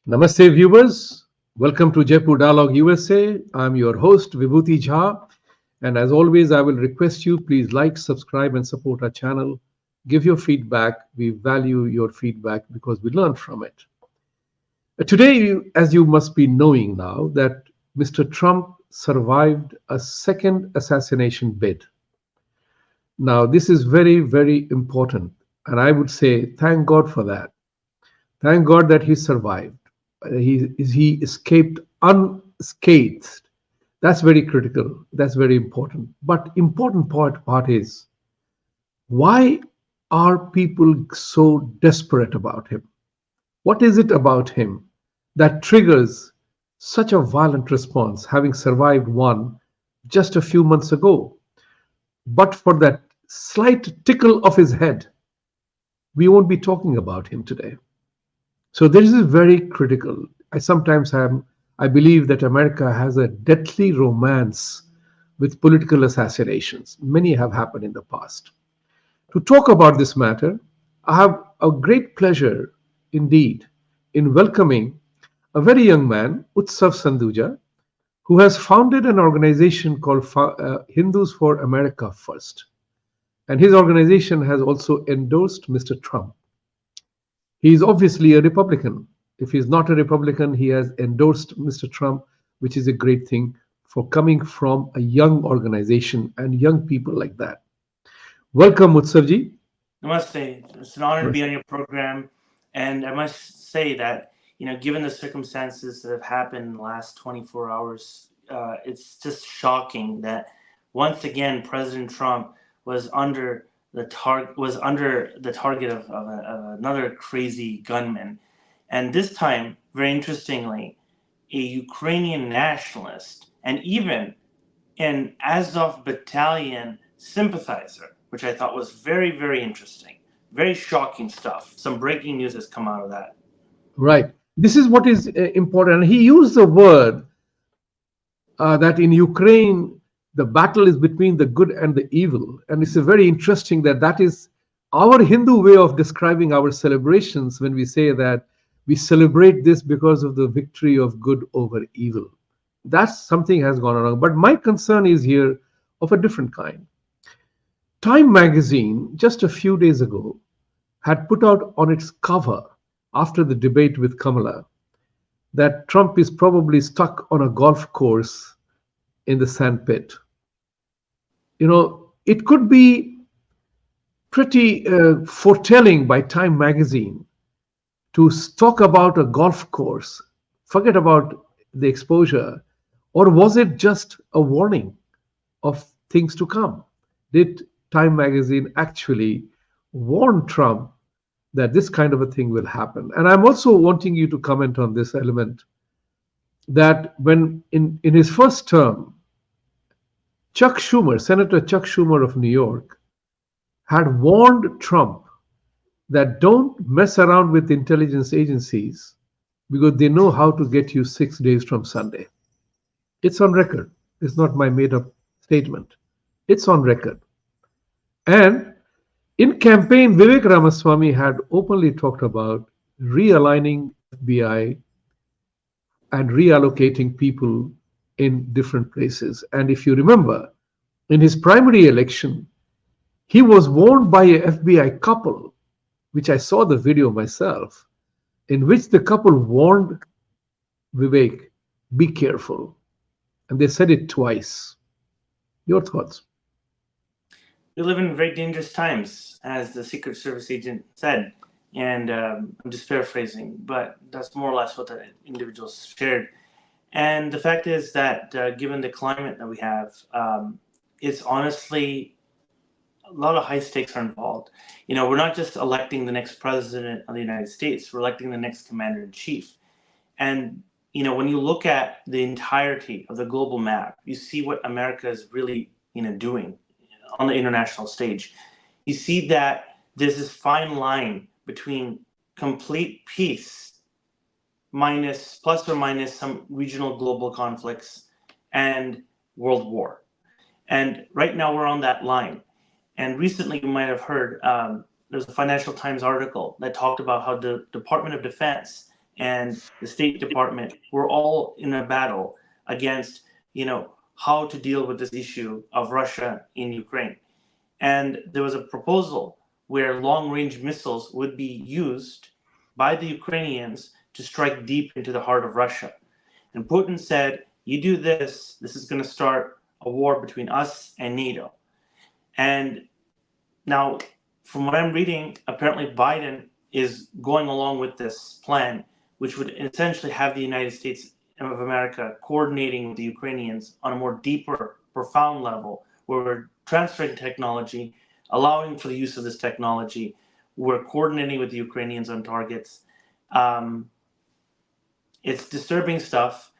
Namaste, viewers. Welcome to Jaipur Dialogue USA. I'm your host, Vibhuti Jha. And as always, I will request you please like, subscribe, and support our channel. Give your feedback. We value your feedback because we learn from it. Today, as you must be knowing now, that Mr. Trump survived a second assassination bid. Now, this is very, very important. And I would say, thank God for that. Thank God that he survived. He escaped unscathed. That's very critical. That's very important. But important part is, why are people so desperate about him? What is it about him that triggers such a violent response, having survived one just a few months ago? But for that slight tickle of his head, we won't be talking about him today. So this is very critical. I believe that America has a deadly romance with political assassinations. Many have happened in the past. To talk about this matter, I have a great pleasure indeed in welcoming a very young man, Utsav Sanduja, who has founded an organization called Hindus for America First. And his organization has also endorsed Mr. Trump. He is obviously a Republican. If he's not a Republican, he has endorsed Mr. Trump, which is a great thing for coming from a young organization and young people like that. Welcome, Utsavji. Namaste. It's an honor to be on your program. And I must say that, given the circumstances that have happened in the last 24 hours, it's just shocking that once again, President Trump was under the target of another crazy gunman. And this time, very interestingly, a Ukrainian nationalist and even an Azov battalion sympathizer, which I thought was very, very interesting. Very shocking stuff. Some breaking news has come out of that. Right. This is what is important. He used the word that in Ukraine, the battle is between the good and the evil. And it's a very interesting that is our Hindu way of describing our celebrations when we say that we celebrate this because of the victory of good over evil. That's something has gone wrong. But my concern is here of a different kind. Time magazine, just a few days ago, had put out on its cover after the debate with Kamala that Trump is probably stuck on a golf course in the sandpit. It could be pretty foretelling by Time magazine to talk about a golf course, forget about the exposure, or was it just a warning of things to come? Did Time magazine actually warn Trump that this kind of a thing will happen? And I'm also wanting you to comment on this element that when in his first term, Senator Chuck Schumer of New York, had warned Trump that don't mess around with intelligence agencies because they know how to get you 6 days from Sunday. It's on record. It's not my made up statement. It's on record. And in campaign, Vivek Ramaswamy had openly talked about realigning FBI and reallocating people in different places. And if you remember, in his primary election, he was warned by a FBI couple, which I saw the video myself, in which the couple warned Vivek, be careful. And they said it twice. Your thoughts? We live in very dangerous times, as the Secret Service agent said. And I'm just paraphrasing, but that's more or less what the individuals shared. And the fact is that given the climate that we have, it's honestly a lot of high stakes are involved. We're not just electing the next president of the United States, we're electing the next commander in chief. And, when you look at the entirety of the global map, you see what America is really, doing on the international stage. You see that there's this fine line between complete peace plus or minus some regional global conflicts and world war. And right now we're on that line. And recently you might have heard there's a Financial Times article that talked about how the Department of Defense and the State Department were all in a battle against, how to deal with this issue of Russia in Ukraine. And there was a proposal where long-range missiles would be used by the Ukrainians to strike deep into the heart of Russia. And Putin said, you do this, this is going to start a war between us and NATO. And now, from what I'm reading, apparently Biden is going along with this plan, which would essentially have the United States of America coordinating with the Ukrainians on a more deeper, profound level, where we're transferring technology, allowing for the use of this technology. We're coordinating with the Ukrainians on targets. It's disturbing stuff.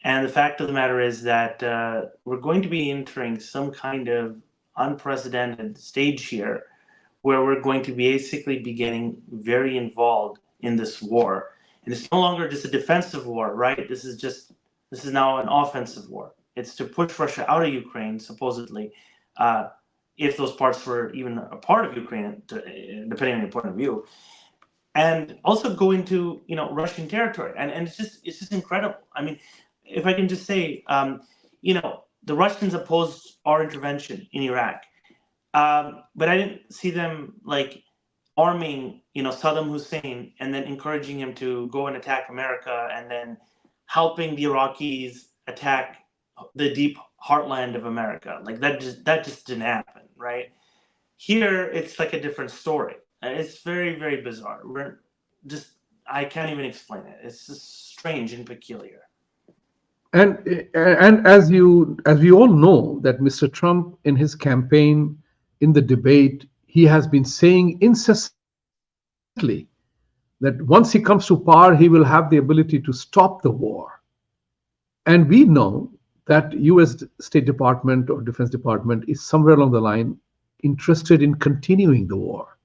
And the fact of the matter is that we're going to be entering some kind of unprecedented stage here where we're going to basically be getting very involved in this war. And it's no longer just a defensive war, right? This is now an offensive war. It's to push Russia out of Ukraine, supposedly, if those parts were even a part of Ukraine, depending on your point of view, and also go into Russian territory. And it's just incredible. I mean, if I can just say, the Russians opposed our intervention in Iraq, but I didn't see them arming, Saddam Hussein and then encouraging him to go and attack America and then helping the Iraqis attack the deep heartland of America. That just didn't happen, right? Here, it's like a different story. It's very, very bizarre. I can't even explain it. It's just strange and peculiar. And as we all know, that Mr. Trump in his campaign, in the debate, he has been saying incessantly that once he comes to power, he will have the ability to stop the war. And we know that U.S. State Department or Defense Department is somewhere along the line interested in continuing the war.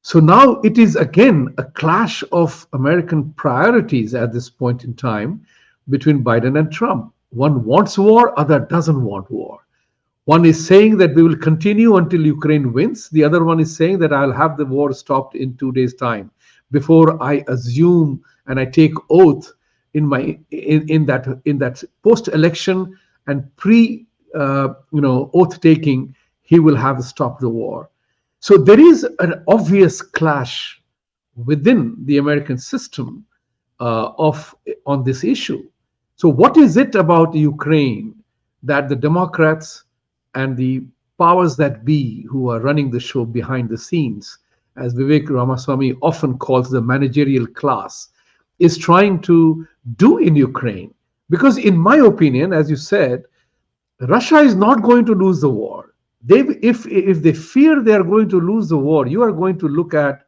So now it is again a clash of American priorities at this point in time between Biden and Trump. One wants war, other doesn't want war. One is saying that we will continue until Ukraine wins. The other one is saying that I'll have the war stopped in 2 days' time before I assume and I take oath in that post-election and oath taking, he will have stopped the war. So there is an obvious clash within the American system on this issue. So what is it about Ukraine that the Democrats and the powers that be who are running the show behind the scenes, as Vivek Ramaswamy often calls the managerial class, is trying to do in Ukraine? Because in my opinion, as you said, Russia is not going to lose the war. If they fear they are going to lose the war, you are going to look at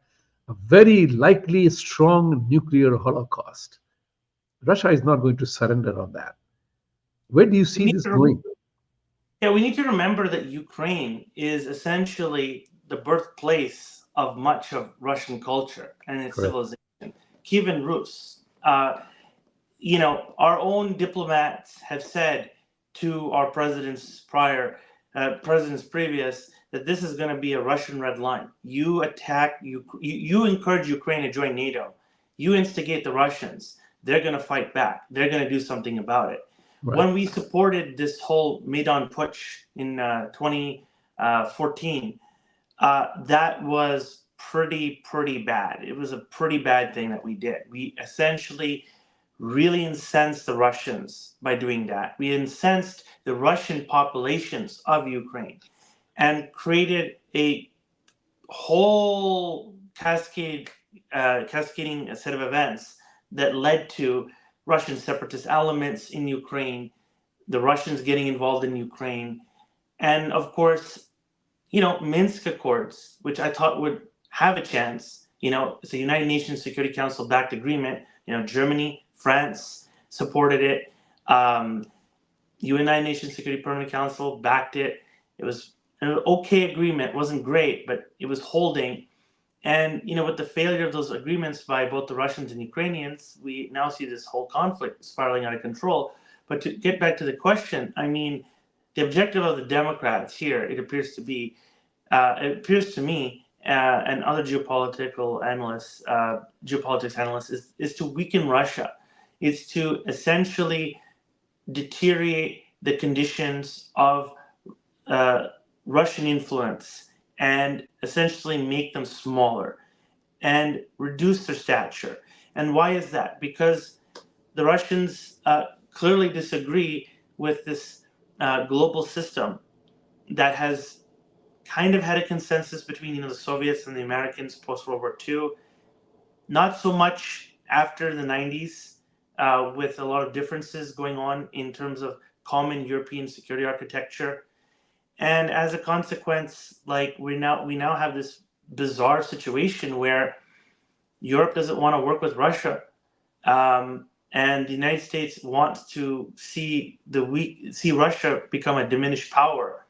a very likely strong nuclear holocaust. Russia is not going to surrender on that. Where do you see this going? Yeah, we need to remember that Ukraine is essentially the birthplace of much of Russian culture and its civilization. Kievan Rus. Our own diplomats have said to our presidents previous, that this is going to be a Russian red line. You encourage Ukraine to join NATO. You instigate the Russians. They're going to fight back. They're going to do something about it. Right. When we supported this whole Maidan Putsch in 2014, that was pretty bad. It was a pretty bad thing that we did. We essentially really incensed the Russians by doing that. We incensed the Russian populations of Ukraine and created a whole cascading set of events that led to Russian separatist elements in Ukraine, the Russians getting involved in Ukraine, and of course, Minsk Accords, which I thought would have a chance. It's a United Nations Security Council backed agreement. Germany, France supported it. United Nations Security Permanent Council backed it. It was an okay agreement. It wasn't great, but it was holding. And, with the failure of those agreements by both the Russians and Ukrainians, we now see this whole conflict spiraling out of control. But to get back to the question, the objective of the Democrats here, it appears to me, and other geopolitics analysts, is to weaken Russia. It's to essentially deteriorate the conditions of uh, Russian influence and essentially make them smaller and reduce their stature. And why is that? Because the Russians clearly disagree with this global system that has kind of had a consensus between the Soviets and the Americans post World War II. Not so much after the 90s, with a lot of differences going on in terms of common European security architecture. And as a consequence, like we now have this bizarre situation where Europe doesn't want to work with Russia, and the United States wants to see Russia become a diminished power,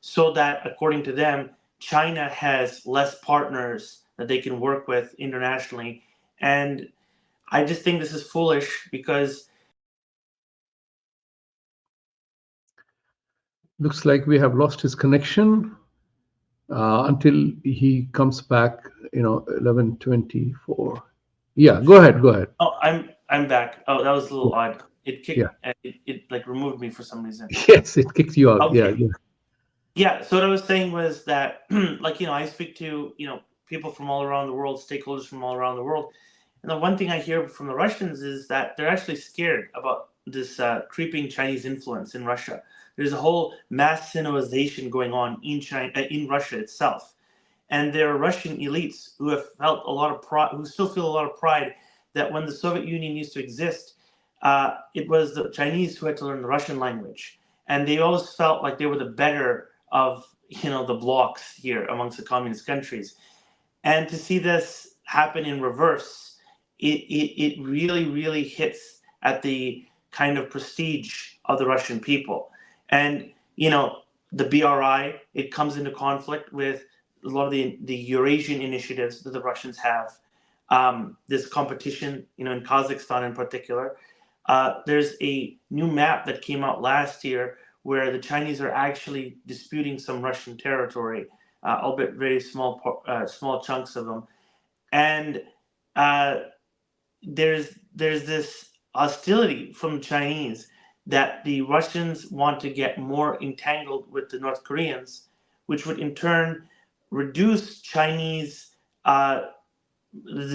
so that according to them, China has less partners that they can work with internationally. And I just think this is foolish because Looks like we have lost his connection until he comes back. 11:24. Yeah, go ahead. Go ahead. oh, I'm back. Oh, that was a little odd. It Yeah. kicked it like removed me for some reason. Yes, it kicked you out. Yeah. Okay. Yeah. Yeah, so what I was saying was that, like, I speak to, people from all around the world, stakeholders from all around the world. And the one thing I hear from the Russians is that they're actually scared about this creeping Chinese influence in Russia. There's a whole mass Sinization going on in China, in Russia itself. And there are Russian elites who have felt a lot of pride, who still feel a lot of pride that when the Soviet Union used to exist, it was the Chinese who had to learn the Russian language. And they always felt like they were the better of the blocks here amongst the communist countries. And to see this happen in reverse, it really, really hits at the kind of prestige of the Russian people. And the BRI, it comes into conflict with a lot of the Eurasian initiatives that the Russians have. This competition, in Kazakhstan in particular. There's a new map that came out last year where the Chinese are actually disputing some Russian territory, albeit very small chunks of them. And there's this hostility from the Chinese that the Russians want to get more entangled with the North Koreans, which would in turn reduce the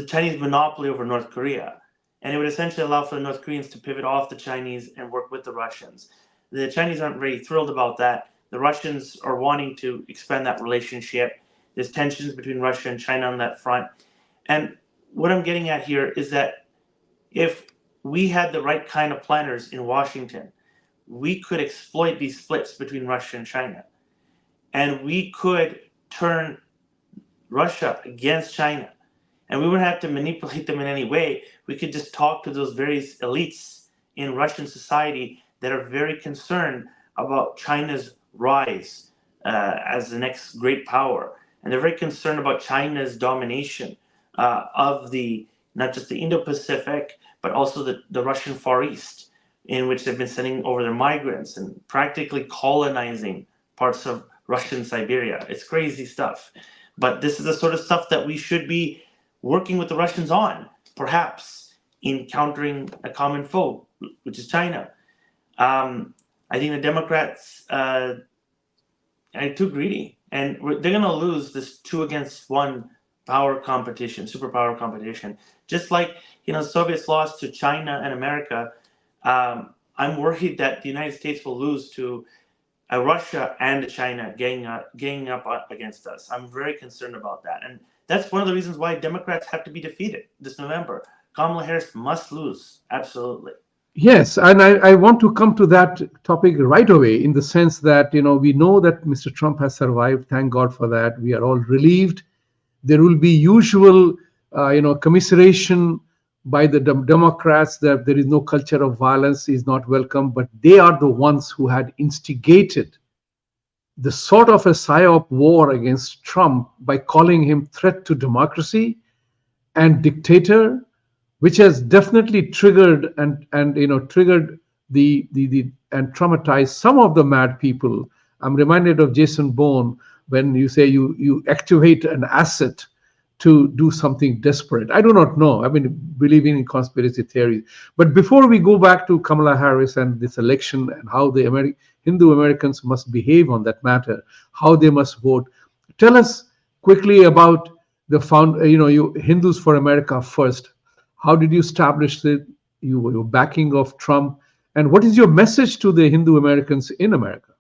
Chinese monopoly over North Korea. And it would essentially allow for the North Koreans to pivot off the Chinese and work with the Russians. The Chinese aren't very thrilled about that. The Russians are wanting to expand that relationship. There's tensions between Russia and China on that front. And what I'm getting at here is that if we had the right kind of planners in Washington, we could exploit these splits between Russia and China. And we could turn Russia against China. And we wouldn't have to manipulate them in any way. We could just talk to those various elites in Russian society that are very concerned about China's rise as the next great power. And they're very concerned about China's domination of not just the Indo-Pacific, but also the Russian Far East, in which they've been sending over their migrants and practically colonizing parts of Russian Siberia. It's crazy stuff. But this is the sort of stuff that we should be working with the Russians on, perhaps in countering a common foe, which is China. I think the Democrats are too greedy, and they're going to lose this 2-against-1 superpower competition. Just like Soviets lost to China and America, I'm worried that the United States will lose to Russia and China ganging up against us. I'm very concerned about that, and that's one of the reasons why Democrats have to be defeated this November. Kamala Harris must lose, absolutely. Yes, and I want to come to that topic right away in the sense that, we know that Mr. Trump has survived. Thank God for that. We are all relieved. There will be usual, commiseration by the Democrats that there is no culture of violence, is not welcome, but they are the ones who had instigated the sort of a psyop war against Trump by calling him threat to democracy and dictator, which has definitely triggered and triggered the and traumatized some of the mad people. I'm reminded of Jason Bourne, when you say you activate an asset to do something desperate. I do not know. I mean, believing in conspiracy theories. But before we go back to Kamala Harris and this election and how the Hindu Americans must behave on that matter, how they must vote, tell us quickly about you Hindus for America First. How did you establish it? Your backing of Trump, and what is your message to the Hindu Americans in America?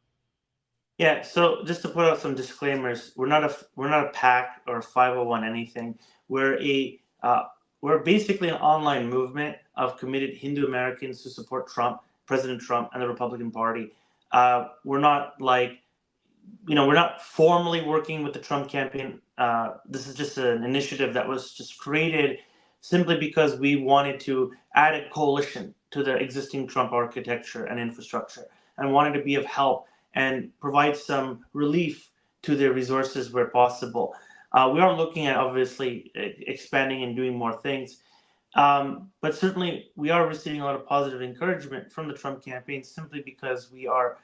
Yeah, so just to put out some disclaimers, we're not a PAC or a 501 anything. We're basically an online movement of committed Hindu Americans who support Trump, President Trump, and the Republican Party. We're not we're not formally working with the Trump campaign. This is just an initiative that was just created simply because we wanted to add a coalition to the existing Trump architecture and infrastructure, and wanted to be of help and provide some relief to their resources where possible. We are looking at obviously expanding and doing more things, but certainly we are receiving a lot of positive encouragement from the Trump campaign simply because we are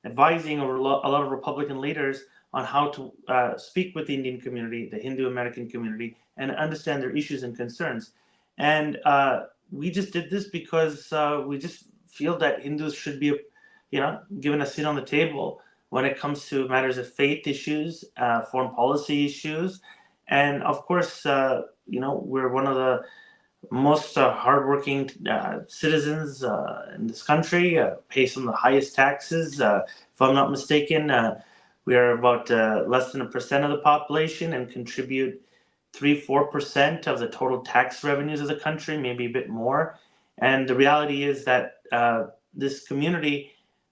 advising a lot of Republican leaders on how to speak with the Indian community, the Hindu American community, and understand their issues and concerns. And we just did this because we just feel that Hindus should be, given a seat on the table when it comes to matters of faith issues, foreign policy issues, and of course, we're one of the most hardworking citizens in this country, pay some of the highest taxes. If I'm not mistaken, we are about less than 1% of the population and contribute 3-4% of the total tax revenues of the country, maybe a bit more. And the reality is that this community,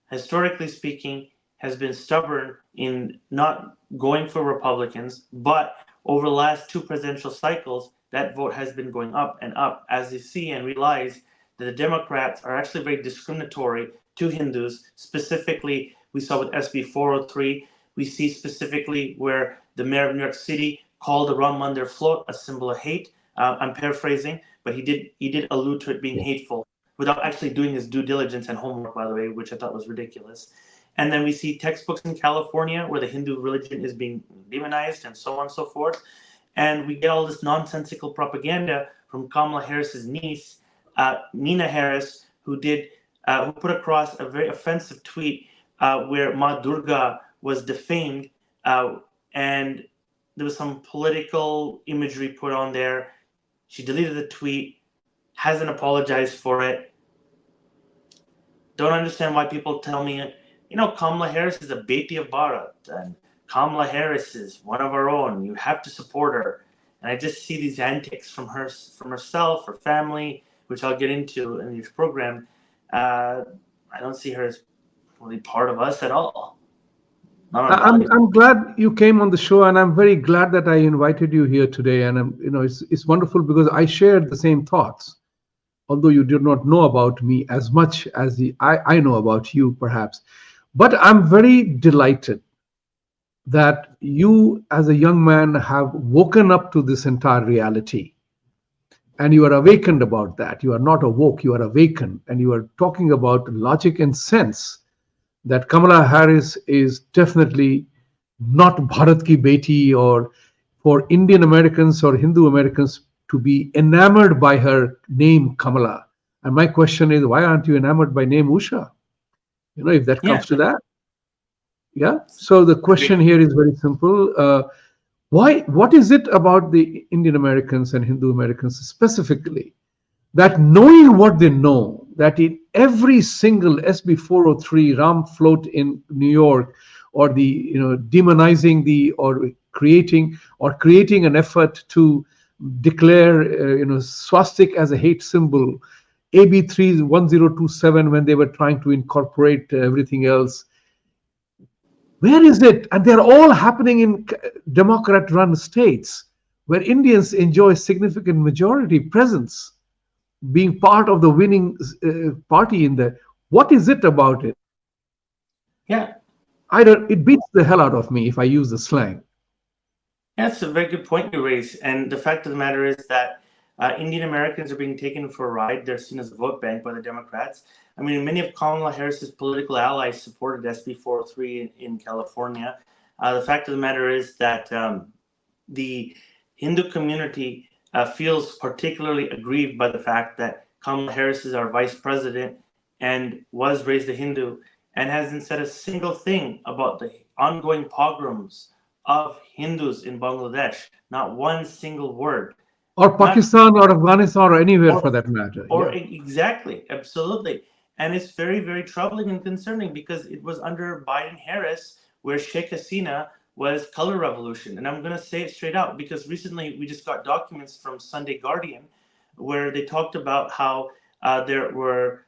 historically speaking, has been stubborn in not going for Republicans, but over the last two presidential cycles, that vote has been going up and up as they see and realize that the Democrats are actually very discriminatory to Hindus. Specifically, we saw with SB 403, we see specifically where the mayor of New York City called the Ram Mandir float a symbol of hate. I'm paraphrasing, but he did allude to it being hateful without actually doing his due diligence and homework, by the way, which I thought was ridiculous. And then we see textbooks in California where the Hindu religion is being demonized and so on and so forth. And we get all this nonsensical propaganda from Kamala Harris's niece, Nina Harris, who put across a very offensive tweet where Ma Durga was defamed, and there was some political imagery put on there. She deleted the tweet, hasn't apologized for it. Don't understand why people tell me, Kamala Harris is a Beti of Bharat, and Kamala Harris is one of our own. You have to support her. And I just see these antics from herself, her family, which I'll get into in this program. I don't see her as really part of us at all. I'm glad you came on the show, and I'm very glad that I invited you here today. And it's wonderful because I shared the same thoughts, although you did not know about me as much as I know about you, perhaps. But I'm very delighted that you, as a young man, have woken up to this entire reality, and you are awakened about that. You are not awoke, you are awakened, and you are talking about logic and sense that Kamala Harris is definitely not Bharat ki beti, or for Indian Americans or Hindu Americans to be enamored by her name Kamala. And my question is, why aren't you enamored by name Usha? If that comes to that. Yeah. So the question here is very simple. What is it about the Indian Americans and Hindu Americans specifically that, knowing what they know, that in every single SB 403 Ram float in New York, or the demonizing or creating an effort to declare swastik as a hate symbol, AB 31027, when they were trying to incorporate everything else, where is it? And they're all happening in Democrat-run states where Indians enjoy significant majority presence, being part of the winning party in there. What is it about it? Yeah. It beats the hell out of me if I use the slang. That's a very good point you raise. And the fact of the matter is that Indian Americans are being taken for a ride. They're seen as a vote bank by the Democrats. I mean, many of Kamala Harris's political allies supported SB 403 in California. The fact of the matter is that the Hindu community feels particularly aggrieved by the fact that Kamala Harris is our vice president and was raised a Hindu and hasn't said a single thing about the ongoing pogroms of Hindus in Bangladesh. Not one single word. Or Not Pakistan or Afghanistan or anywhere for or that matter. or Yeah. exactly, absolutely. And it's very, very troubling and concerning because it was under Biden Harris where Sheikh Hasina was color revolution. And I'm going to say it straight out because recently we just got documents from Sunday Guardian where they talked about how there were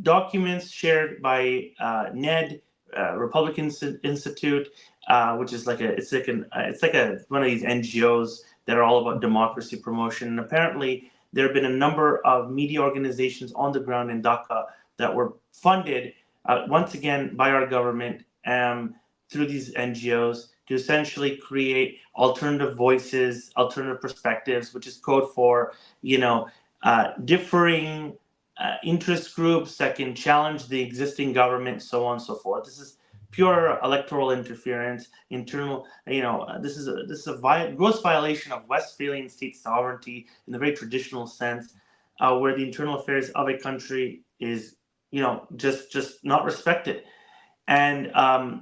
documents shared by NED, Republican Institute, which is like one of these NGOs that are all about democracy promotion. And apparently, there have been a number of media organizations on the ground in Dhaka that were funded once again by our government through these NGOs to essentially create alternative voices, alternative perspectives, which is code for differing interest groups that can challenge the existing government, so on and so forth. This is pure electoral interference, internal. This is a gross violation of Westphalian state sovereignty in the very traditional sense, where the internal affairs of a country is, just not respected. And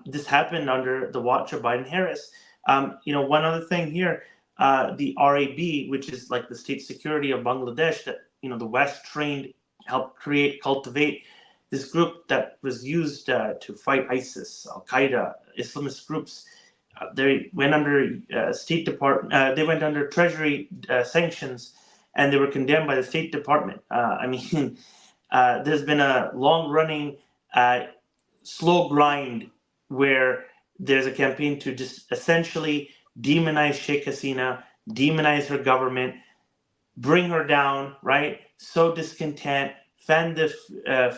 this happened under the watch of Biden Harris. One other thing here, the RAB, which is like the state security of Bangladesh, that the West trained, helped create, cultivate this group that was used to fight ISIS, Al Qaeda, Islamist groups. They went under State Department. They went under Treasury sanctions, and they were condemned by the State Department. There's been a long-running slow grind where there's a campaign to just essentially demonize Sheikh Hasina, demonize her government, bring her down, right? Sow discontent, fan the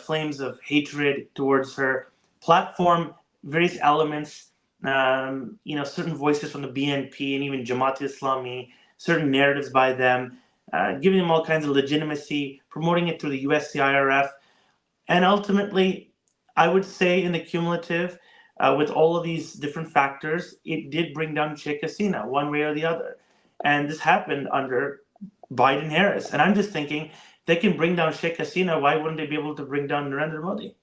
flames of hatred towards her, platform various elements, certain voices from the BNP and even Jamaat Islami, certain narratives by them, giving them all kinds of legitimacy, promoting it through the USCIRF, and ultimately, I would say in the cumulative, with all of these different factors, it did bring down Sheikh Hasina one way or the other. And this happened under Biden Harris. And I'm just thinking, they can bring down Sheikh Hasina, why wouldn't they be able to bring down Narendra Modi?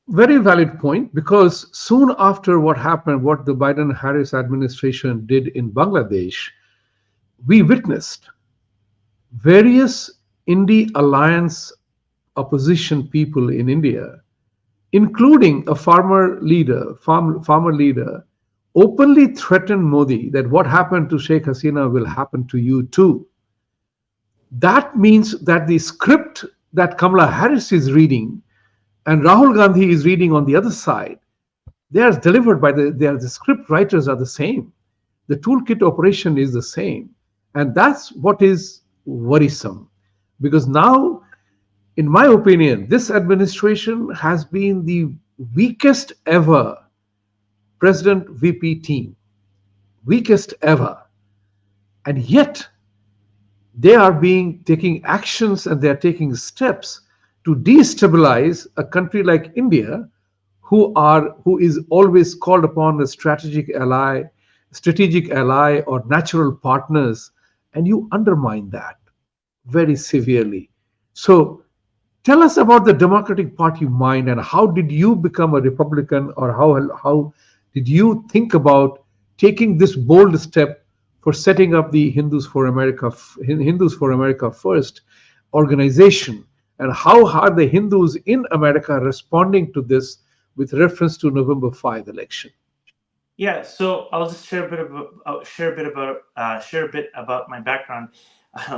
Very valid point, because soon after what happened, what the Biden-Harris administration did in Bangladesh, we witnessed various Indie Alliance opposition people in India, including a farmer leader, openly threatened Modi that what happened to Sheikh Hasina will happen to you too. That means that the script that Kamala Harris is reading and Rahul Gandhi is reading on the other side, they are delivered by the script writers are the same. The toolkit operation is the same. And that's what is worrisome. Because now, in my opinion, this administration has been the weakest ever President VP team. Weakest ever. And yet, they are taking actions and they are taking steps to destabilize a country like India, who is always called upon as strategic ally or natural partners, and you undermine that very severely. So tell us about the Democratic Party mind, and how did you become a Republican, or how did you think about taking this bold step for setting up the Hindus for America First organization, and how are the Hindus in America responding to this with reference to November 5 election? Yeah, so I'll just share a bit about my background.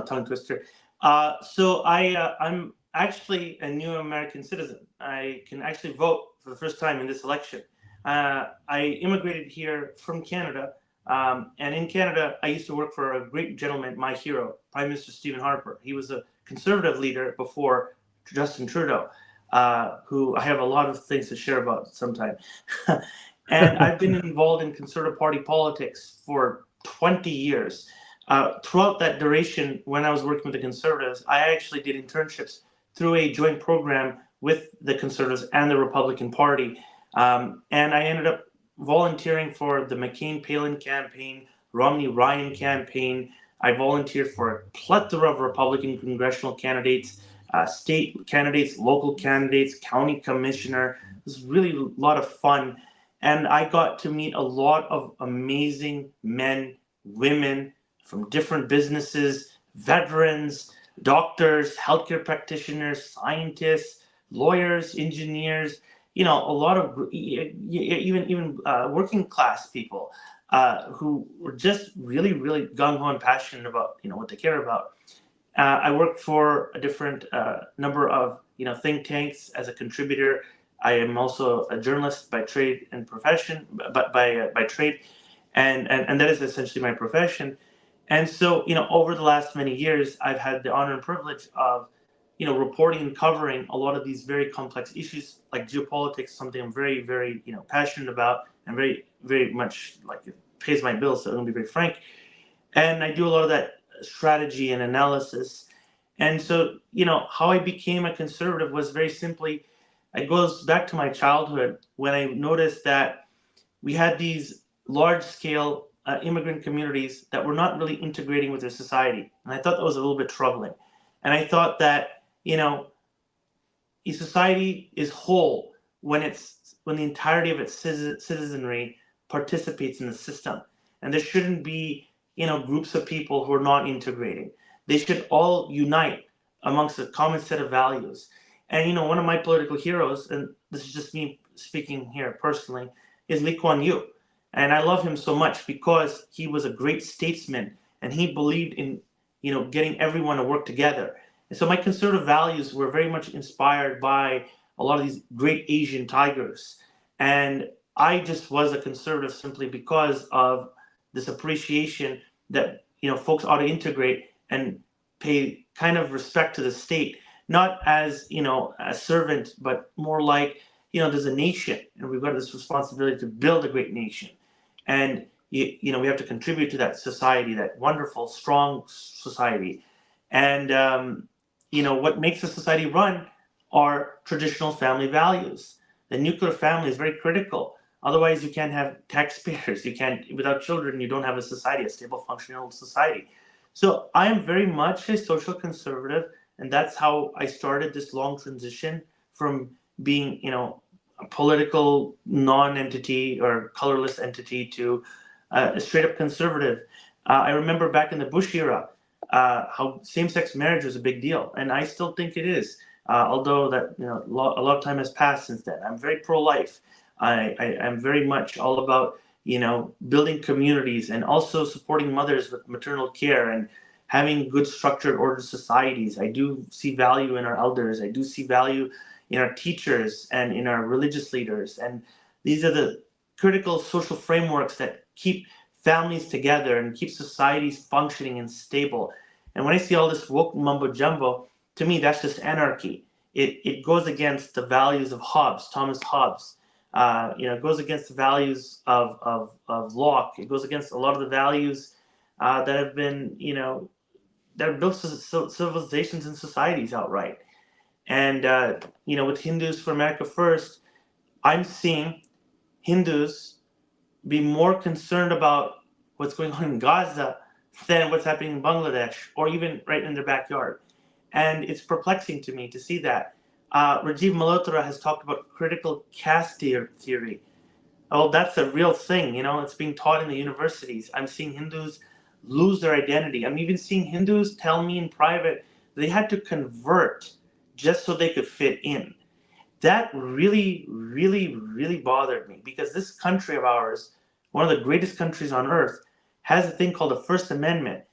Tongue twister. I'm actually a new American citizen. I can actually vote for the first time in this election. I immigrated here from Canada, and in Canada, I used to work for a great gentleman, my hero, Prime Minister Stephen Harper. He was a conservative leader before Justin Trudeau, who I have a lot of things to share about sometime. And I've been involved in Conservative Party politics for 20 years. Throughout that duration, when I was working with the Conservatives, I actually did internships through a joint program with the Conservatives and the Republican Party. And I ended up volunteering for the McCain-Palin campaign, Romney-Ryan campaign. I volunteered for a plethora of Republican congressional candidates, state candidates, local candidates, county commissioner. It was really a lot of fun. And I got to meet a lot of amazing men, women from different businesses, veterans, doctors, healthcare practitioners, scientists, lawyers, engineers, a lot of even working class people who were just really, really gung ho and passionate about what they care about. I work for a different number of think tanks as a contributor. I am also a journalist by trade and profession, but by trade, and that is essentially my profession. And so, over the last many years, I've had the honor and privilege of, reporting and covering a lot of these very complex issues like geopolitics, something I'm very, very, passionate about and very, very much like it pays my bills. So I'm gonna be very frank. And I do a lot of that strategy and analysis. And so, how I became a conservative was very simply, it goes back to my childhood when I noticed that we had these large scale immigrant communities that were not really integrating with their society. And I thought that was a little bit troubling. And I thought that, a society is whole when the entirety of its citizenry participates in the system. And there shouldn't be, groups of people who are not integrating. They should all unite amongst a common set of values. And, one of my political heroes, and this is just me speaking here personally, is Lee Kuan Yew. And I love him so much because he was a great statesman and he believed in, getting everyone to work together. And so my conservative values were very much inspired by a lot of these great Asian tigers. And I just was a conservative simply because of this appreciation that, folks ought to integrate and pay kind of respect to the state, not as, a servant, but more like, there's a nation and we've got this responsibility to build a great nation. And, we have to contribute to that society, that wonderful, strong society. And, what makes a society run are traditional family values. The nuclear family is very critical. Otherwise, you can't have taxpayers. You can't, without children, you don't have a society, a stable, functional society. So I am very much a social conservative, and that's how I started this long transition from being, a political non-entity or colorless entity to a straight-up conservative. I remember back in the Bush era, how same-sex marriage was a big deal, and I still think it is. Although that a lot of time has passed since then. I'm very pro-life. I'm very much all about building communities and also supporting mothers with maternal care and having good structured ordered societies. I do see value in our elders. I do see value in our teachers and in our religious leaders. And these are the critical social frameworks that keep families together and keep societies functioning and stable. And when I see all this woke mumbo jumbo, to me, that's just anarchy. It goes against the values of Hobbes, Thomas Hobbes. It goes against the values of Locke. It goes against a lot of the values that have been, that have built civilizations and societies outright. And, with Hindus for America First, I'm seeing Hindus be more concerned about what's going on in Gaza than what's happening in Bangladesh or even right in their backyard. And it's perplexing to me to see that. Rajiv Malhotra has talked about critical caste theory. Oh, that's a real thing. It's being taught in the universities. I'm seeing Hindus lose their identity. I'm even seeing Hindus tell me in private they had to convert just so they could fit in. That really, really, really bothered me because this country of ours, one of the greatest countries on earth, has a thing called the First Amendment.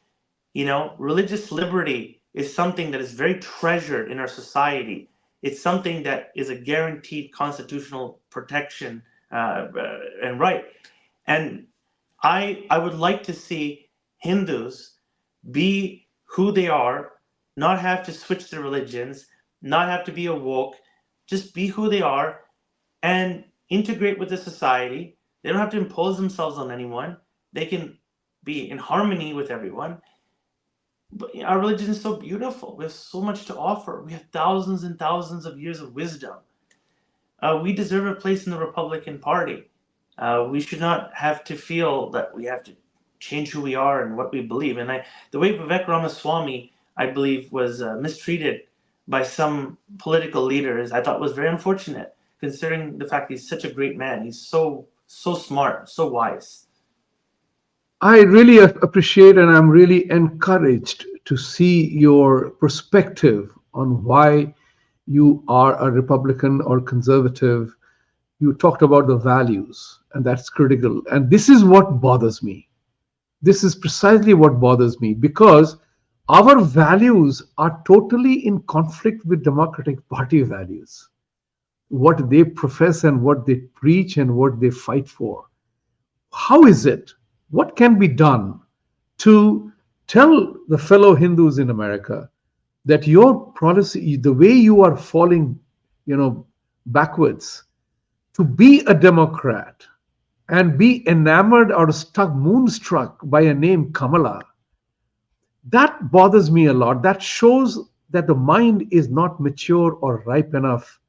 Religious liberty is something that is very treasured in our society. It's something that is a guaranteed constitutional protection and right. And I would like to see Hindus be who they are, not have to switch their religions, not have to be a woke, just be who they are and integrate with the society. They don't have to impose themselves on anyone. They can be in harmony with everyone. But our religion is so beautiful. We have so much to offer. We have thousands and thousands of years of wisdom. We deserve a place in the Republican Party. We should not have to feel that we have to change who we are and what we believe. And the way Vivek Ramaswamy, I believe, was mistreated by some political leaders, I thought was very unfortunate, considering the fact he's such a great man. He's so smart, so wise. I really appreciate and I'm really encouraged to see your perspective on why you are a Republican or conservative. You talked about the values, and that's critical. And this is what bothers me. This is precisely what bothers me because our values are totally in conflict with Democratic Party values, what they profess and what they preach and what they fight for. How is it? What can be done to tell the fellow Hindus in America that your policy, the way you are falling, backwards, to be a Democrat and be enamored or stuck, moonstruck by a name Kamala, that bothers me a lot. That shows that the mind is not mature or ripe enough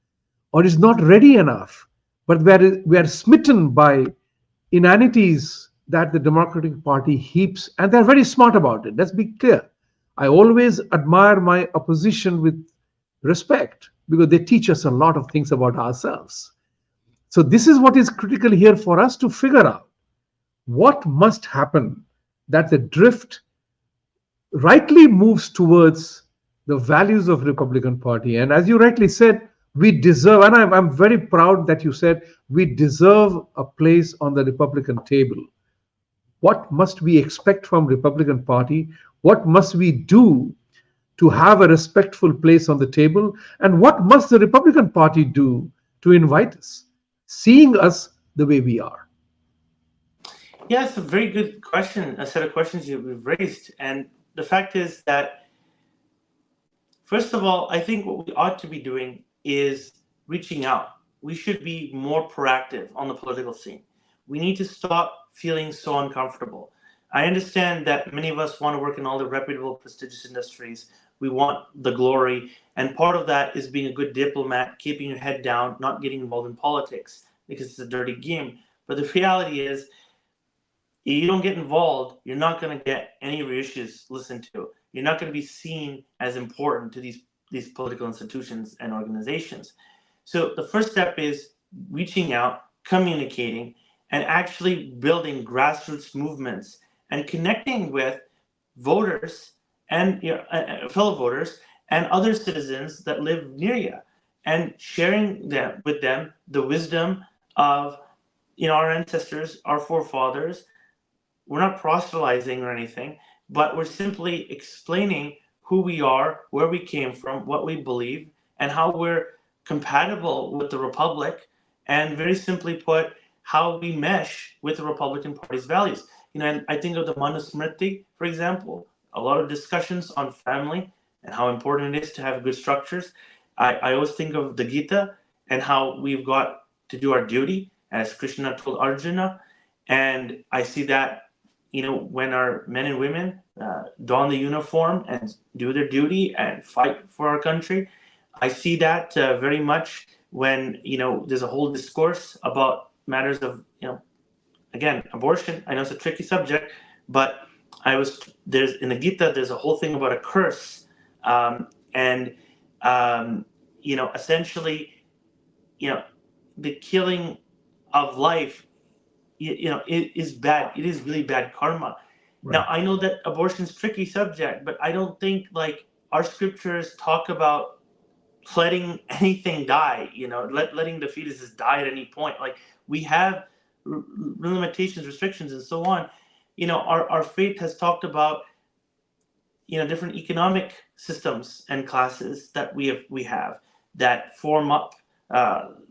or is not ready enough. But we are smitten by inanities that the Democratic Party heaps, and they're very smart about it. Let's be clear. I always admire my opposition with respect because they teach us a lot of things about ourselves. So, this is what is critical here for us to figure out what must happen that the drift rightly moves towards the values of Republican Party. And as you rightly said, we deserve, and I'm very proud that you said we deserve a place on the Republican table. What must we expect from Republican Party? What must we do to have a respectful place on the table? And what must the Republican Party do to invite us, seeing us the way we are? Yeah, it's a very good question, a set of questions you've raised. And the fact is that, first of all, I think what we ought to be doing is reaching out. We should be more proactive on the political scene. We need to stop feeling so uncomfortable. I understand that many of us want to work in all the reputable, prestigious industries. We want the glory. And part of that is being a good diplomat, keeping your head down, not getting involved in politics because it's a dirty game. But the reality is, you don't get involved, you're not going to get any of your issues listened to. You're not going to be seen as important to these political institutions and organizations. So the first step is reaching out, communicating, and actually building grassroots movements and connecting with voters and fellow voters and other citizens that live near you, and sharing with them the wisdom of our ancestors, our forefathers. We're not proselytizing or anything, but we're simply explaining who we are, where we came from, what we believe, and how we're compatible with the Republic, and very simply put, how we mesh with the Republican Party's values. And I think of the Manusmriti, for example, a lot of discussions on family and how important it is to have good structures. I always think of the Gita and how we've got to do our duty, as Krishna told Arjuna. And I see that when our men and women don the uniform and do their duty and fight for our country. I see that very much when, there's a whole discourse about matters of, again, abortion. I know it's a tricky subject, but there's in the Gita, there's a whole thing about a curse. And, essentially, the killing of life it is bad. It is really bad karma. Right. Now, I know that abortion is a tricky subject, but I don't think our scriptures talk about letting anything die, letting the fetuses die at any point. We have limitations, restrictions, and so on. Our faith has talked about, different economic systems and classes that we have that form up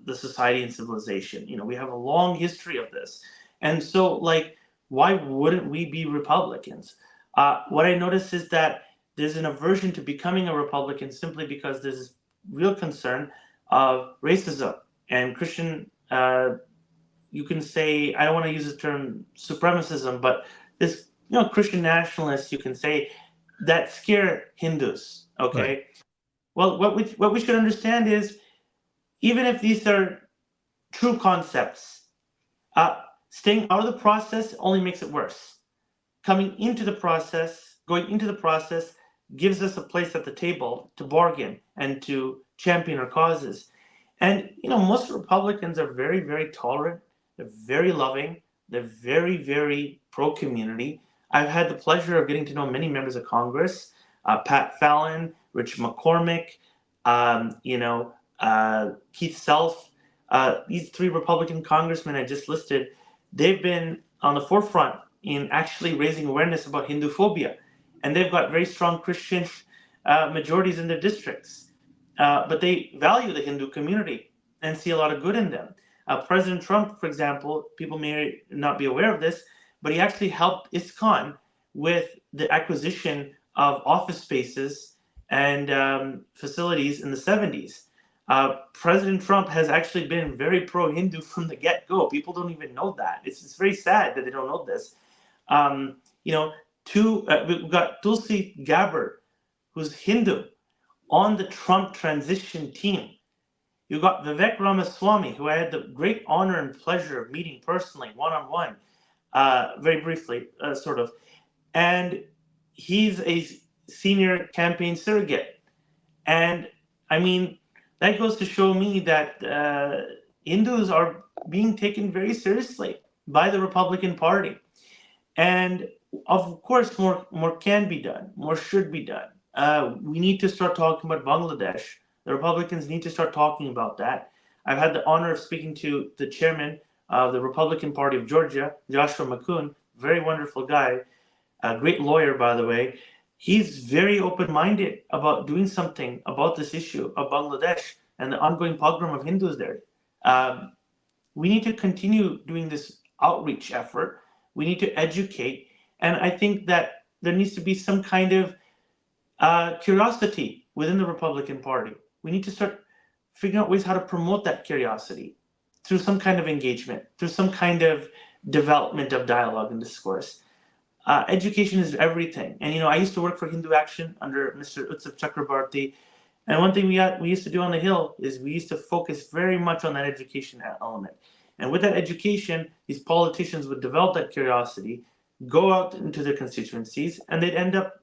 the society and civilization. We have a long history of this. And so, why wouldn't we be Republicans? What I notice is that there's an aversion to becoming a Republican simply because there's this real concern of racism and Christian, you can say, I don't want to use the term supremacism, but this, Christian nationalists, you can say, that scare Hindus, okay? Right. Well, what we should understand is, even if these are true concepts, Staying out of the process only makes it worse. Coming into the process, going into the process, gives us a place at the table to bargain and to champion our causes. And most Republicans are very, very tolerant. They're very loving. They're very, very pro community. I've had the pleasure of getting to know many members of Congress, Pat Fallon, Rich McCormick, Keith Self. These three Republican congressmen I just listed, they've been on the forefront in actually raising awareness about Hindu phobia. And they've got very strong Christian majorities in their districts. But they value the Hindu community and see a lot of good in them. President Trump, for example, people may not be aware of this, but he actually helped ISKCON with the acquisition of office spaces and facilities in the 70s. President Trump has actually been very pro-Hindu from the get-go. People don't even know that. It's very sad that they don't know this. We've got Tulsi Gabbard, who's Hindu, on the Trump transition team. You got Vivek Ramaswamy, who I had the great honor and pleasure of meeting personally, one-on-one, very briefly, sort of. And he's a senior campaign surrogate. And I mean, that goes to show me that Hindus are being taken very seriously by the Republican Party. And of course, more can be done, more should be done. We need to start talking about Bangladesh. The Republicans need to start talking about that. I've had the honor of speaking to the chairman of the Republican Party of Georgia, Joshua McCoon, very wonderful guy, a great lawyer, by the way. He's very open-minded about doing something about this issue of Bangladesh and the ongoing pogrom of Hindus there. We need to continue doing this outreach effort. We need to educate. And I think that there needs to be some kind of curiosity within the Republican Party. We need to start figuring out ways how to promote that curiosity through some kind of engagement, through some kind of development of dialogue and discourse. Education is everything. And, I used to work for Hindu Action under Mr. Utsav Chakrabarti. And one thing we used to do on the Hill is we used to focus very much on that education element. And with that education, these politicians would develop that curiosity, go out into their constituencies, and they'd end up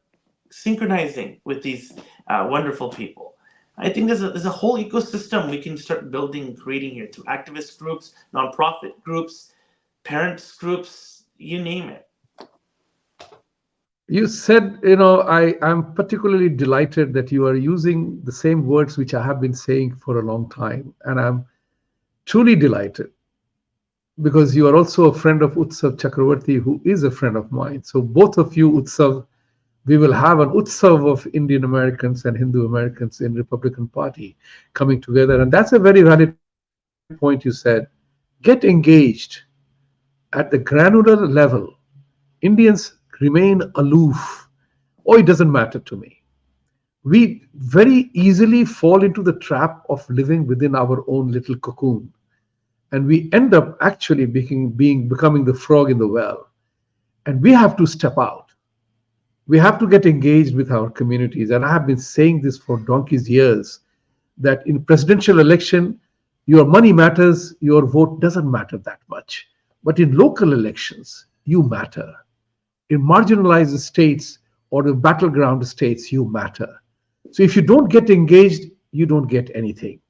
synchronizing with these wonderful people. I think there's a whole ecosystem we can start building and creating here through activist groups, nonprofit groups, parents groups, you name it. You said, I'm particularly delighted that you are using the same words which I have been saying for a long time. And I'm truly delighted because you are also a friend of Utsav Chakravarti, who is a friend of mine. So both of you, Utsav, we will have an Utsav of Indian Americans and Hindu Americans in Republican Party coming together. And that's a very valid point you said. Get engaged at the granular level. Indians remain aloof. Oh, it doesn't matter to me. We very easily fall into the trap of living within our own little cocoon. And we end up actually becoming the frog in the well. And we have to step out. We have to get engaged with our communities. And I have been saying this for donkey's years, that in presidential election, your money matters, your vote doesn't matter that much. But in local elections, you matter. In marginalized states or the battleground states, you matter. So if you don't get engaged, you don't get anything.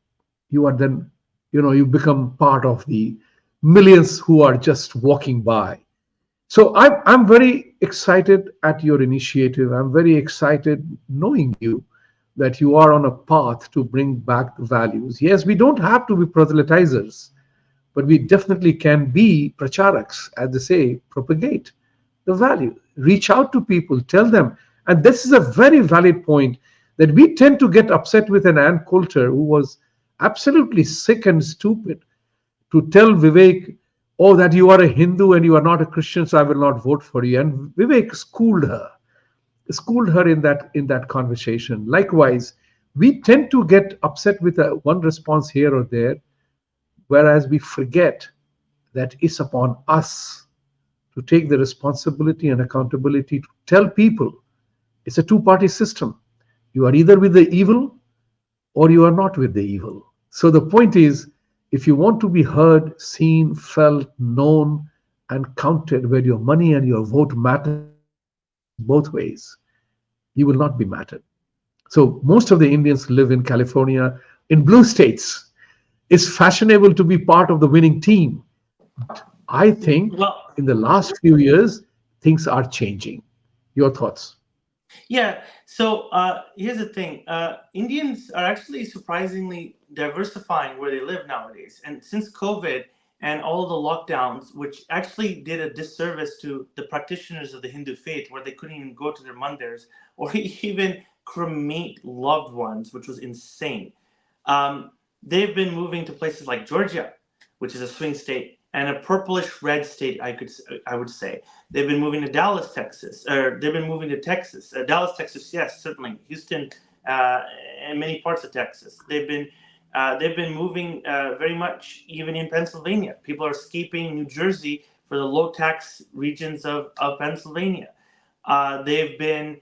You are then, you become part of the millions who are just walking by. So I'm very excited at your initiative. I'm very excited knowing you, that you are on a path to bring back the values. Yes, we don't have to be proselytizers, but we definitely can be pracharaks, as they say, propagate the value, reach out to people, tell them. And this is a very valid point, that we tend to get upset with an Ann Coulter who was absolutely sick and stupid to tell Vivek, oh, that you are a Hindu and you are not a Christian, so I will not vote for you. And Vivek schooled her in that conversation. Likewise, we tend to get upset with one response here or there, whereas we forget that it's upon us to take the responsibility and accountability to tell people it's a two-party system. You are either with the evil or you are not with the evil. So the point is, if you want to be heard, seen, felt, known, and counted, where your money and your vote matters both ways, you will not be mattered. So most of the Indians who live in California, in blue states. It's fashionable to be part of the winning team. I think Well, in the last few years, things are changing. Your thoughts? yeah. So here's the thing: Indians are actually surprisingly diversifying where they live nowadays. And since COVID and all of the lockdowns, which actually did a disservice to the practitioners of the Hindu faith, where they couldn't even go to their mandirs or even cremate loved ones, which was insane. Um, they've been moving to places like Georgia, which is a swing state, and a purplish red state. I would say they've been moving to Dallas, Texas, or they've been moving to Texas. Dallas, Texas, yes, certainly. Houston, uh, and many parts of Texas. They've been moving very much even in Pennsylvania. People are escaping New Jersey for the low tax regions of Pennsylvania. They've been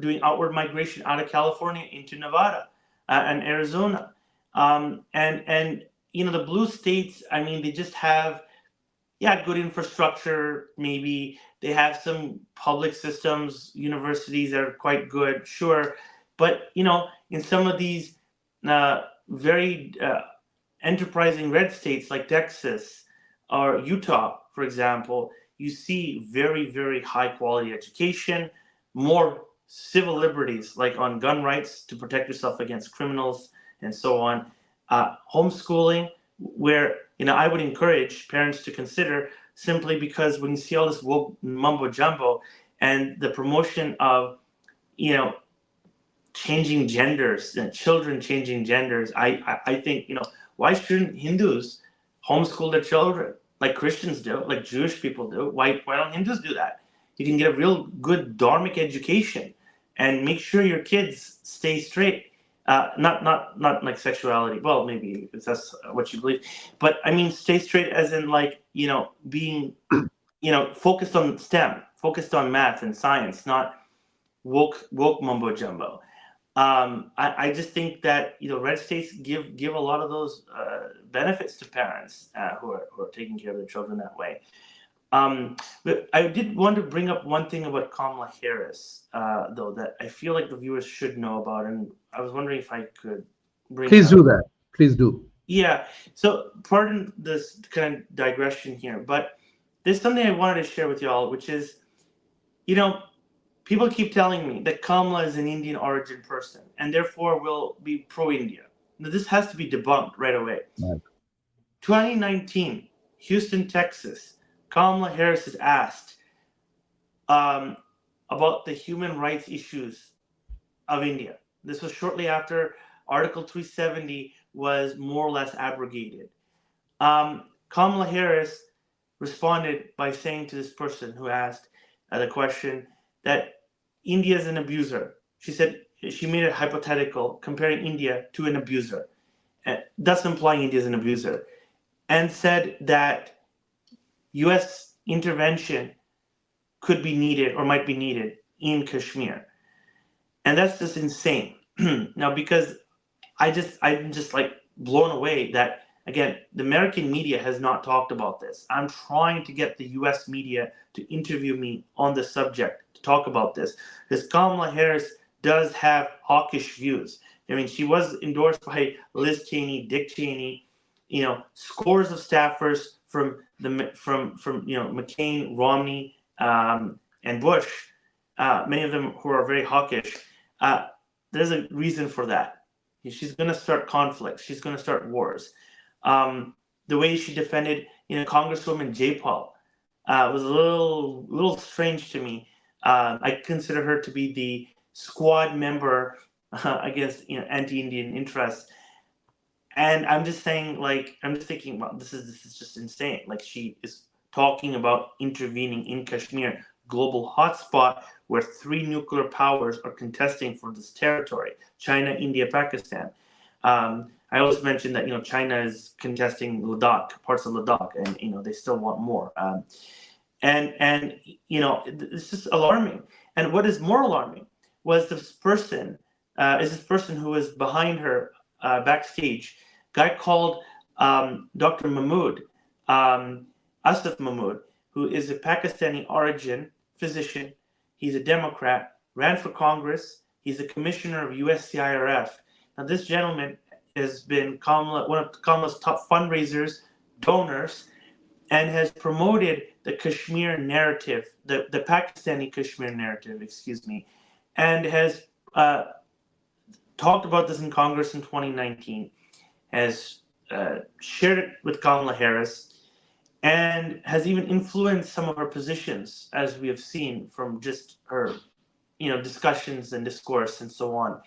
doing outward migration out of California into Nevada and Arizona, and the blue states. I mean, they just have, yeah, good infrastructure. Maybe they have some public systems, universities that are quite good, sure, but in some of these very enterprising red states like Texas or Utah, for example, you see very, very high quality education, more civil liberties like on gun rights to protect yourself against criminals and so on. Homeschooling, where I would encourage parents to consider, simply because when you see all this woke mumbo jumbo and the promotion of you know changing genders and children changing genders, I think, why shouldn't Hindus homeschool their children like Christians do, like Jewish people do? Why don't Hindus do that? You can get a real good dharmic education and make sure your kids stay straight. Not like sexuality. Well, maybe if that's what you believe, but I mean stay straight as in, like, being focused on STEM, focused on math and science, not woke mumbo jumbo. I just think that red states give a lot of those benefits to parents who are taking care of their children that way. But I did want to bring up one thing about Kamala Harris, though, that I feel like the viewers should know about, and I was wondering if I could bring it Please up. do that. Please do. Yeah. So pardon this kind of digression here, but there's something I wanted to share with y'all, which is, you know, people keep telling me that Kamala is an Indian origin person and therefore will be pro-India. Now, this has to be debunked right away. Right. 2019, Houston, Texas, Kamala Harris is asked um, about the human rights issues of India. This was shortly after Article 370 was more or less abrogated. Kamala Harris responded by saying to this person who asked the question that India is an abuser. She said she made it hypothetical, comparing India to an abuser, thus implying India is an abuser, and said that U.S. intervention could be needed or might be needed in Kashmir, and that's just insane. Now, because I'm just like blown away that, again, the American media has not talked about this. I'm trying to get the US media to interview me on the subject to talk about this, because Kamala Harris does have hawkish views. I mean, she was endorsed by Liz Cheney, Dick Cheney, scores of staffers from McCain, Romney, and Bush, many of them who are very hawkish. There's a reason for that. She's going to start conflicts. She's going to start wars. The way she defended, Congresswoman J. Paul was a little strange to me. I consider her to be the squad member against anti-Indian interests. And I'm just saying, like, I'm just thinking, well, this is just insane. Like, she is talking about intervening in Kashmir, global hotspot where 3 nuclear powers are contesting for this territory: China, India, Pakistan. I always mentioned that China is contesting Ladakh, parts of Ladakh, and they still want more. And it's just alarming. And what is more alarming was this person who was behind her backstage, guy called Dr. Mahmood. Asif Mahmood, who is a Pakistani origin physician. He's a Democrat, ran for Congress. He's the commissioner of USCIRF. Now, this gentleman has been one of Kamala's top fundraisers, donors, and has promoted the Kashmir narrative, the Pakistani Kashmir narrative, excuse me, and has talked about this in Congress in 2019, has shared it with Kamala Harris, and has even influenced some of her positions, as we have seen from just her, discussions and discourse and so on.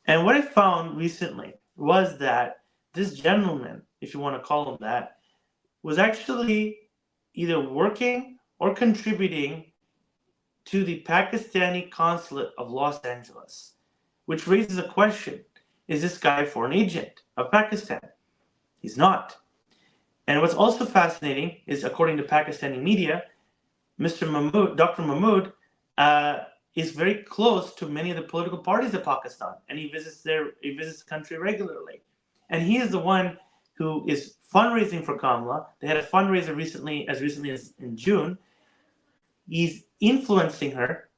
And what I found recently was that this gentleman, if you want to call him that, was actually either working or contributing to the Pakistani consulate of Los Angeles, which raises a question. Is this guy a foreign agent of Pakistan? He's not. And what's also fascinating is, according to Pakistani media, Dr. Mahmood, is very close to many of the political parties of Pakistan, and he visits the country regularly. And he is the one who is fundraising for Kamala. They had a fundraiser as recently as in June. He's influencing her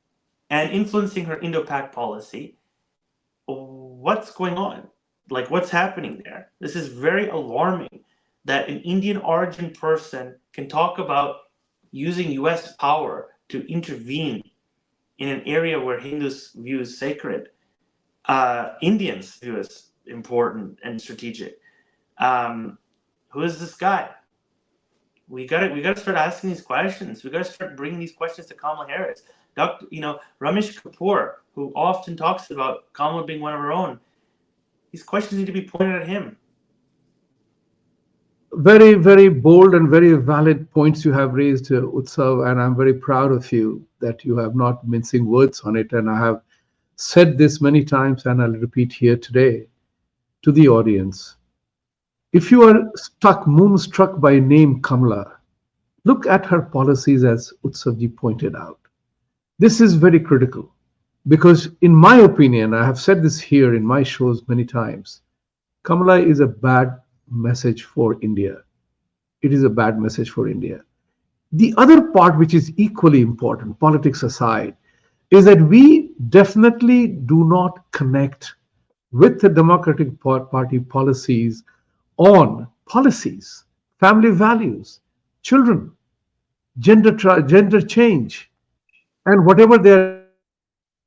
and influencing her Indo-Pak policy. What's going on? Like, what's happening there? This is very alarming that an Indian origin person can talk about using US power to intervene in an area where Hindus view as sacred, Indians view as important and strategic. Who is this guy? We got to start asking these questions. We got to start bringing these questions to Kamala Harris. Ramesh Kapoor, who often talks about Kamala being one of her own. These questions need to be pointed at him. Very, very bold and very valid points you have raised, Utsav, and I'm very proud of you that you have not mincing words on it. And I have said this many times, and I'll repeat here today to the audience. If you are moonstruck by name Kamala, look at her policies, as Utsavji pointed out. This is very critical because, in my opinion, I have said this here in my shows many times, Kamala is a bad message for India. It is a bad message for India. The other part, which is equally important, politics aside, is that we definitely do not connect with the Democratic Party policies on policies, family values, children, gender change, and whatever they are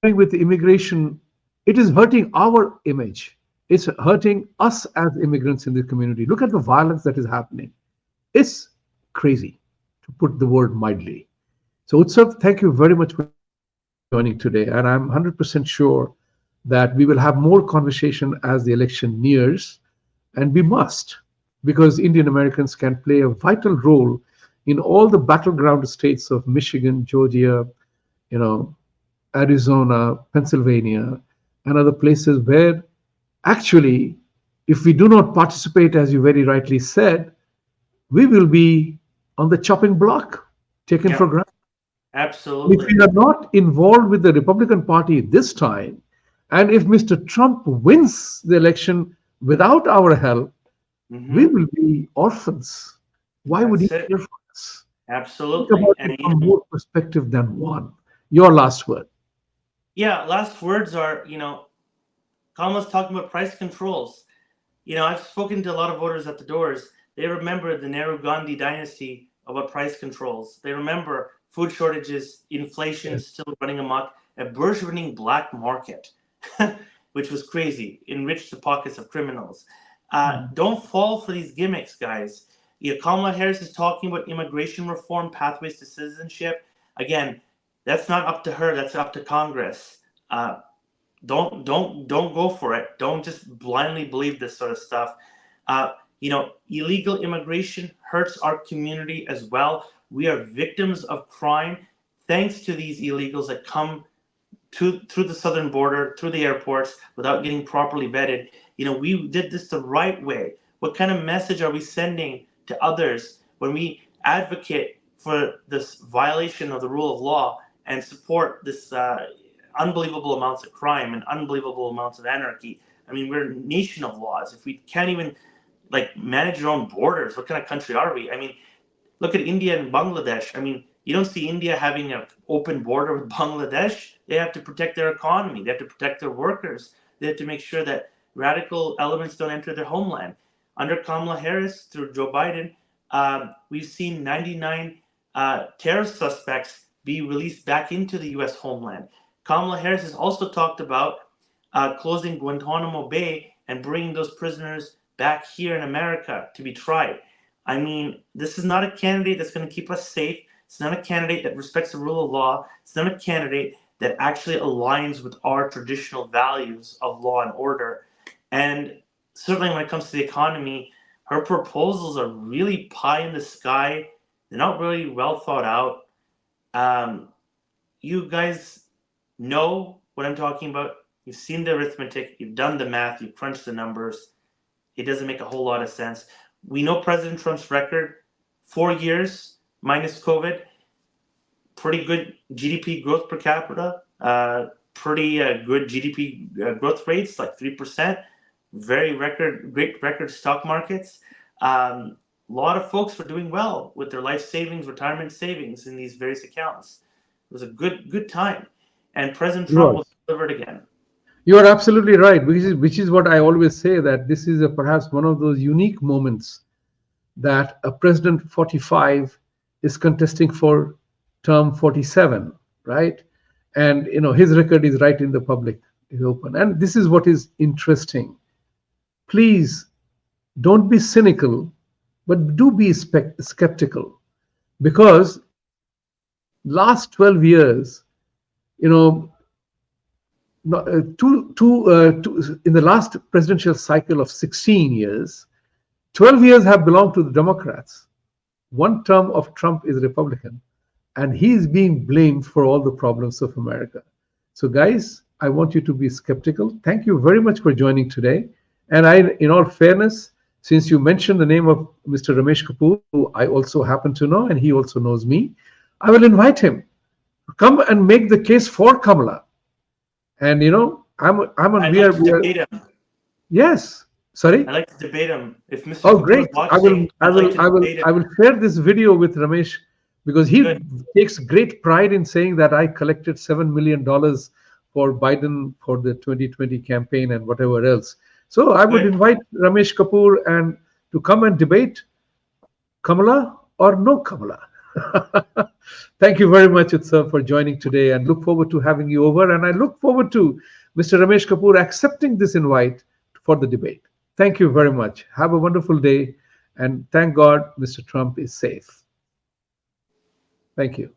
doing with immigration. It is hurting our image. It's hurting us as immigrants in the community. Look at the violence that is happening. It's crazy, to put the word mildly. So, Utsav, thank you very much for joining today. And I'm 100% sure that we will have more conversation as the election nears. And we must, because Indian Americans can play a vital role in all the battleground states of Michigan, Georgia, Arizona, Pennsylvania, and other places where actually, if we do not participate, as you very rightly said, we will be on the chopping block, taken for granted. Absolutely. If we are not involved with the Republican Party this time, and if Mr. Trump wins the election without our help, we will be orphans. Why would he care for us? Absolutely. Think about it from more perspective than one. Your last word. Yeah, last words are, Kamala's talking about price controls. I've spoken to a lot of voters at the doors. They remember the Nehru-Gandhi dynasty about price controls. They remember food shortages, inflation still running amok, a burgeoning black market, which was crazy, enriched the pockets of criminals. Don't fall for these gimmicks, guys. Kamala Harris is talking about immigration reform, pathways to citizenship. Again, that's not up to her. That's up to Congress. Don't go for it. Don't just blindly believe this sort of stuff. Illegal immigration hurts our community as well. We are victims of crime thanks to these illegals that come through the southern border, through the airports, without getting properly vetted. We did this the right way. What kind of message are we sending to others when we advocate for this violation of the rule of law and support this unbelievable amounts of crime and unbelievable amounts of anarchy? I mean, we're a nation of laws. If we can't even manage our own borders, what kind of country are we? I mean, Look at India and Bangladesh. I mean, you don't see India having an open border with Bangladesh. They have to protect their economy. They have to protect their workers. They have to make sure that radical elements don't enter their homeland. Under Kamala Harris, through Joe Biden, we've seen 99 terror suspects be released back into the U.S. homeland. Kamala Harris has also talked about closing Guantanamo Bay and bringing those prisoners back here in America to be tried. I mean, this is not a candidate that's going to keep us safe. It's not a candidate that respects the rule of law. It's not a candidate that actually aligns with our traditional values of law and order. And certainly when it comes to the economy, her proposals are really pie in the sky. They're not really well thought out. You guys know what I'm talking about. You've seen the arithmetic. You've done the math. You've crunched the numbers. It doesn't make a whole lot of sense. We know President Trump's record, 4 years minus COVID, pretty good GDP growth per capita, pretty good GDP growth rates, like 3%, great record stock markets. A lot of folks were doing well with their life savings, retirement savings in these various accounts. It was a good time. And President Trump will deliver it again. You are absolutely right, which is what I always say, that this is perhaps one of those unique moments that a president 45 is contesting for term 47, right? And his record is right in the public, is open. And this is what is interesting. Please don't be cynical, but do be skeptical, because last 12 years, in the last presidential cycle of 16 years, 12 years have belonged to the Democrats. One term of Trump is Republican, and he is being blamed for all the problems of America. So, guys, I want you to be skeptical. Thank you very much for joining today. And in all fairness, since you mentioned the name of Mr. Ramesh Kapoor, who I also happen to know, and he also knows me, I will invite him to come and make the case for Kamala. And I'm on. I'd like to debate him. Yes. Sorry. I'd like to debate him. If Mr. Oh, Kapoor great! is watching, I will share this video with Ramesh, because he takes great pride in saying that I collected $7 million for Biden for the 2020 campaign and whatever else. So I would invite Ramesh Kapoor and to come and debate Kamala or no Kamala. Thank you very much, Utsav, for joining today, and look forward to having you over. And I look forward to Mr. Ramesh Kapoor accepting this invite for the debate. Thank you very much. Have a wonderful day, and thank God Mr. Trump is safe. Thank you.